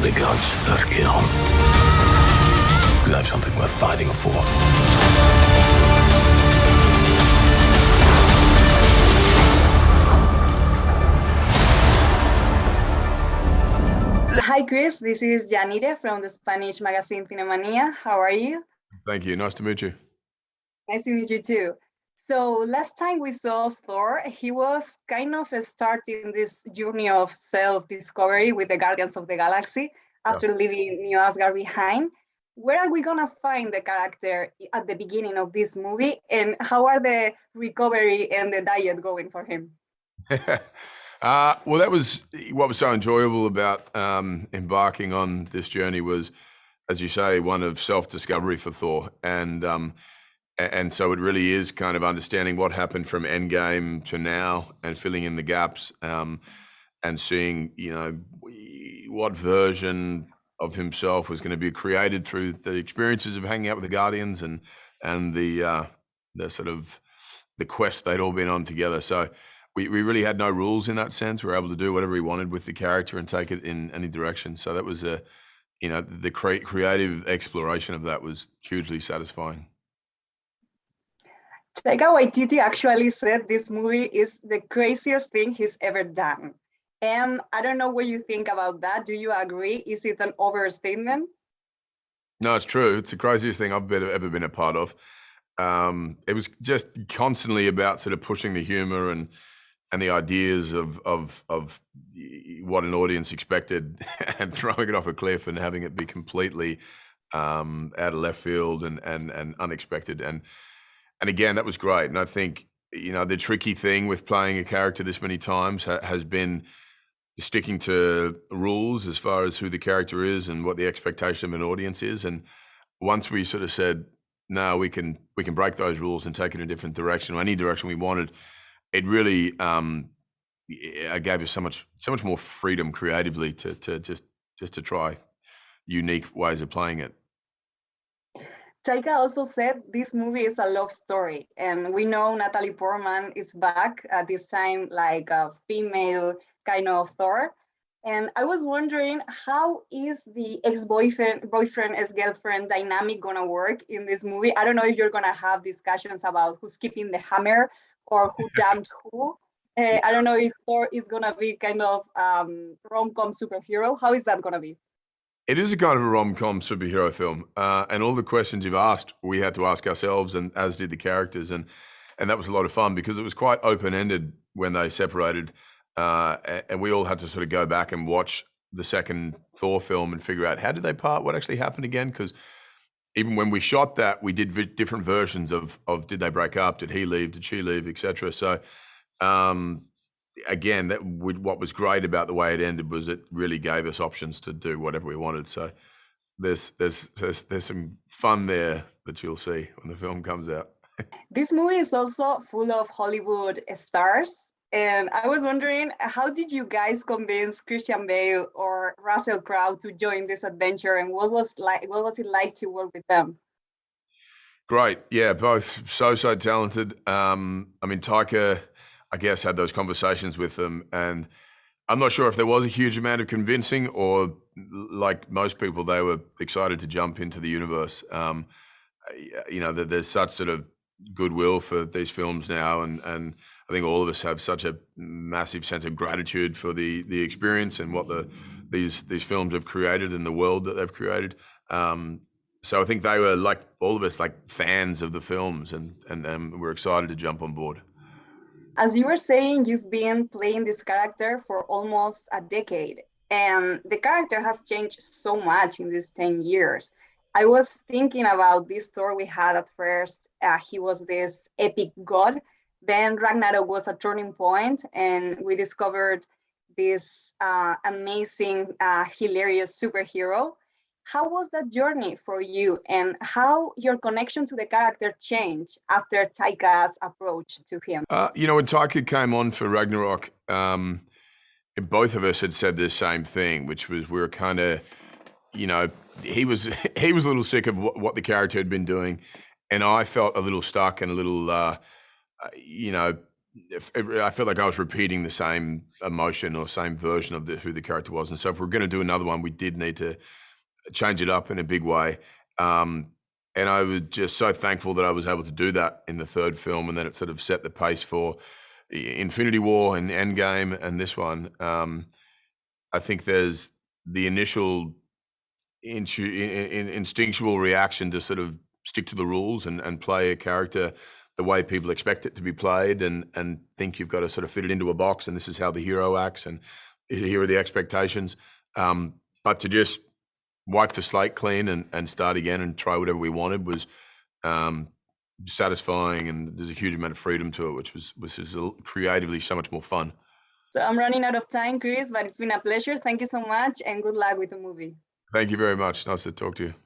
the gods of kill. Because I have something worth fighting for. Hi, Chris. This is Janire from the Spanish magazine CINEMANIA. How are you? Thank you. Nice to meet you. Nice to meet you too. So last time we saw Thor, he was kind of starting this journey of self-discovery with the Guardians of the Galaxy after leaving New Asgard behind. Where are we gonna find the character at the beginning of this movie, and how are the recovery and the diet going for him? Well, that was what was so enjoyable about embarking on this journey was, as you say, one of self-discovery for Thor. And so it really is kind of understanding what happened from Endgame to now and filling in the gaps, and seeing, what version of himself was going to be created through the experiences of hanging out with the Guardians and the sort of the quest they'd all been on together. So we really had no rules in that sense. We were able to do whatever we wanted with the character and take it in any direction. So that was the creative exploration of that was hugely satisfying. Taika Waititi actually said this movie is the craziest thing he's ever done. And I don't know what you think about that. Do you agree? Is it an overstatement? No, it's true. It's the craziest thing I've ever been a part of. It was just constantly about sort of pushing the humor and the ideas of what an audience expected and throwing it off a cliff and having it be completely out of left field and unexpected. And again, that was great. And I think, the tricky thing with playing a character this many times has been sticking to rules as far as who the character is and what the expectation of an audience is. And once we sort of said, no, we can break those rules and take it in a different direction or any direction we wanted, it really gave us so much more freedom creatively to just to try unique ways of playing it. Taika also said this movie is a love story, and we know Natalie Portman is back at this time like a female kind of Thor. And I was wondering, how is the ex-boyfriend, ex-girlfriend dynamic gonna work in this movie? I don't know if you're gonna have discussions about who's keeping the hammer or who damned who. I don't know if Thor is gonna be kind of rom-com superhero. How is that gonna be? It is a kind of a rom-com superhero film, and all the questions you've asked, we had to ask ourselves, and as did the characters, and that was a lot of fun because it was quite open-ended when they separated, and we all had to sort of go back and watch the second Thor film and figure out how did they part, what actually happened again, because even when we shot that, we did different versions of did they break up, did he leave, did she leave, etc. So again, what was great about the way it ended was it really gave us options to do whatever we wanted. So there's some fun there that you'll see when the film comes out. This movie is also full of Hollywood stars. And I was wondering, how did you guys convince Christian Bale or Russell Crowe to join this adventure? And what was it like to work with them? Great. Yeah, both so talented. I mean, Taika, I guess, had those conversations with them, and I'm not sure if there was a huge amount of convincing or, like most people, they were excited to jump into the universe. There's such sort of goodwill for these films now, and I think all of us have such a massive sense of gratitude for the experience and what these films have created and the world that they've created. So I think they were, like all of us, like fans of the films, and we're excited to jump on board. As you were saying, you've been playing this character for almost a decade, and the character has changed so much in these 10 years. I was thinking about this Thor we had at first. He was this epic god. Then Ragnarok was a turning point, and we discovered this amazing, hilarious superhero. How was that journey for you, and how your connection to the character changed after Taika's approach to him? When Taika came on for Ragnarok, both of us had said the same thing, which was we were kind of, he was a little sick of what the character had been doing, and I felt a little stuck and a little, I felt like I was repeating the same emotion or same version of who the character was. And so if we're going to do another one, we did need to change it up in a big way. And I was just so thankful that I was able to do that in the third film, and then it sort of set the pace for Infinity War and Endgame and this one. I think there's the initial instinctual reaction to sort of stick to the rules and play a character the way people expect it to be played, and think you've got to sort of fit it into a box, and this is how the hero acts, and here are the expectations. But to just wipe the slate clean and start again and try whatever we wanted was satisfying, and there's a huge amount of freedom to it, which was creatively so much more fun. So I'm running out of time, Chris, but it's been a pleasure. Thank you so much, and good luck with the movie. Thank you very much. Nice to talk to you.